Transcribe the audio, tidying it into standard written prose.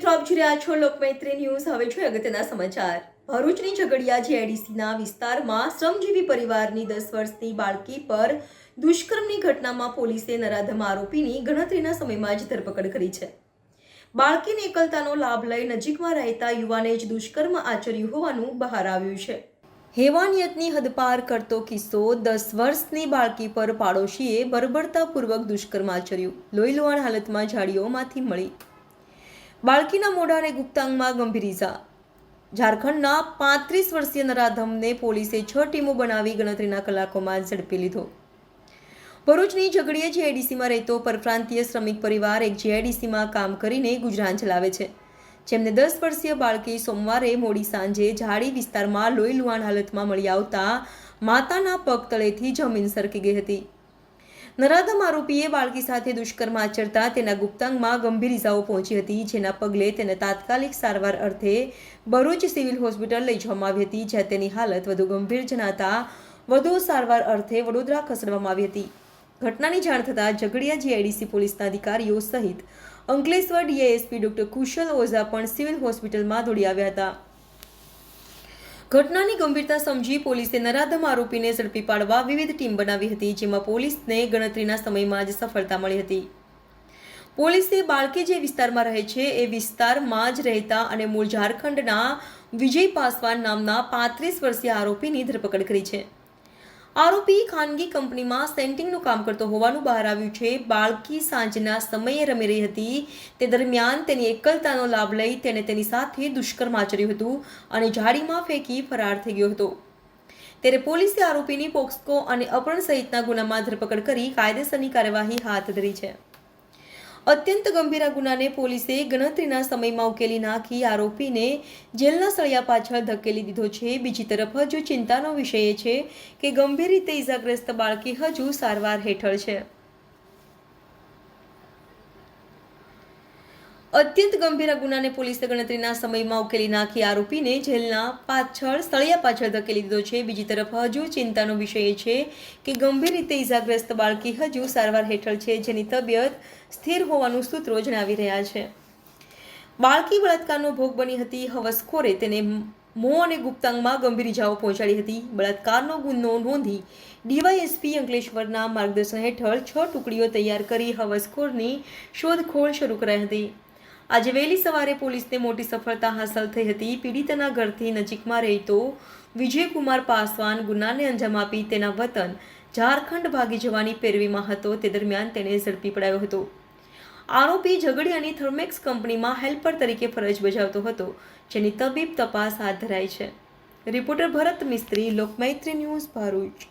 મિત્રો, આપ જોઈ રહ્યા છો લોકમૈત્રી ન્યૂઝ. હવે જોઈએ અગત્યના સમાચાર. ભરૂચની ઝઘડિયા જીઆઈડીસીના વિસ્તારમાં શ્રમજીવી પરિવારની 10 વર્ષની બાળકી પર દુષ્કર્મની ઘટનામાં પોલીસે નરાધમ આરોપીની ગણતરીના સમયમાં જ ધરપકડ કરી છે. બાળકીની એકલતાનો લાભ લઈ નજીકમાં રહેતા યુવાને જ દુષ્કર્મ આચર્યું હોવાનું બહાર આવ્યું છે. હેવાનિયતની હદ પાર કરતો કિસ્સો. 10 વર્ષની બાળકી પર પાડોશીએ બર્બરતાપૂર્વક દુષ્કર્મ આચર્યું. લોહીલુહાણ હાલતમાં ઝાડીઓમાંથી મળી. બાળકીના મોઢા અને ગુપ્તાંગમાં ગંભીર ઇજા. ઝારખંડના 35 વર્ષીય નરાધમને પોલીસે 6 ટીમો બનાવી ગણતરીના કલાકોમાં ઝડપી લીધો. ભરૂચની ઝઘડિયા જીઆઈડીસીમાં રહેતો પરપ્રાંતીય શ્રમિક પરિવાર એક જીઆઈડીસીમાં કામ કરીને ગુજરાન ચલાવે છે, જેમને 10 વર્ષીય બાળકી સોમવારે મોડી સાંજે ઝાડી વિસ્તારમાં લોહીલુહાણ હાલતમાં મળી આવતા માતાના પગ તળેથી જમીન સરકી ગઈ હતી. નરાધમ આરોપીએ બાળકી સાથે દુષ્કર્મ આચરતા તેના ગુપ્તાંગમાં ગંભીર ઇજાઓ પહોંચી હતી, જેના પગલે તેને તાત્કાલિક સારવાર અર્થે ભરૂચ સિવિલ હોસ્પિટલ લઈ જવામાં આવી હતી, જ્યાં તેની હાલત વધુ ગંભીર જણાતા વધુ સારવાર અર્થે વડોદરા ખસેડવામાં આવી હતી. ઘટનાની જાણ થતાં ઝઘડિયા જીઆઈડીસી પોલીસના અધિકારીઓ સહિત અંકલેશ્વર ડીએસપી ડોક્ટર કુશલ ઓઝા પણ સિવિલ હોસ્પિટલમાં દોડી આવ્યા હતા. ઘટનાની ગંભીરતા સમજી પોલીસે નરાધમ આરોપીને ઝડપી પાડવા વિવિધ ટીમ બનાવી હતી, જેમાં પોલીસને ગણતરીના સમયમાં જ સફળતા મળી હતી. પોલીસે બાળકી જે વિસ્તારમાં રહે છે એ વિસ્તારમાં જ રહેતા અને મૂળ ઝારખંડના વિજય પાસવાન નામના 35 વર્ષીય આરોપીની ધરપકડ કરી છે. આરોપી ખાનગી કંપનીમાં સેન્ટિંગનું કામ કરતો હોવાનું બહાર આવ્યું છે. બાળકી સાંજના સમયે રમી રહી હતી. તે દરમિયાન તેની એકલતાનો લાભ લઈ તેણે તેની સાથે દુષ્કર્મ આચર્યું હતું અને ઝાડીમાં ફેંકી ફરાર થઈ ગયો હતો. ત્યારે પોલીસે આરોપીની પોક્સકો અને અપહરણ સહિતના ગુનામાં ધરપકડ કરી કાયદેસરની કાર્યવાહી હાથ ધરી છે. અત્યંત ગંભીર આ ગુનાને પોલીસે ગણતરીના સમયમાં ઉકેલી નાખી આરોપીને જેલના સળિયા પાછળ ધકેલી દીધો છે. બીજી તરફ હજુ ચિંતાનો વિષય એ છે કે ગંભીર રીતે ઇજાગ્રસ્ત બાળકી હજુ સારવાર હેઠળ છે. અત્યંત ગંભીર આ ગુનાને પોલીસે ગણતરીના સમયમાં ઉકેલી નાખી આરોપીને જેલના સળિયા પાછળ ધકેલી દીધો છે. બીજી તરફ હજુ ચિંતાનો વિષય એ છે કે ગંભીર રીતે ઇજાગ્રસ્ત બાળકી હજુ સારવાર હેઠળ છે, જેની તબિયત સ્થિર હોવાનું સૂત્રો જણાવી રહ્યા છે. બાળકી બળાત્કારનો ભોગ બની હતી. હવસખોરે તેને મોં અને ગુપ્તાંગમાં ગંભીર ઇજાઓ પહોંચાડી હતી. બળાત્કારનો ગુનો નોંધી ડીવાયએસપી અંકલેશ્વરના માર્ગદર્શન હેઠળ 6 ટુકડીઓ તૈયાર કરી હવસખોરની શોધખોળ શરૂ કરાઈ હતી. આજે વહેલી સવારે પોલીસને મોટી સફળતા હાંસલ થઈ હતી. પીડિતાના ઘરથી નજીકમાં રહેતો વિજયકુમાર પાસવાન ગુનાને અંજામ આપી તેના વતન ઝારખંડ ભાગી જવાની પેરવીમાં હતો. તે દરમિયાન તેણે ઝડપી પડાયો હતો. આરોપી ઝઘડિયાની થર્મેક્સ કંપનીમાં હેલ્પર તરીકે ફરજ બજાવતો હતો, જેની તબીબ તપાસ હાથ ધરાઈ છે. રિપોર્ટર ભરત મિસ્ત્રી, લોકમૈત્રી ન્યૂઝ, ભરૂચ.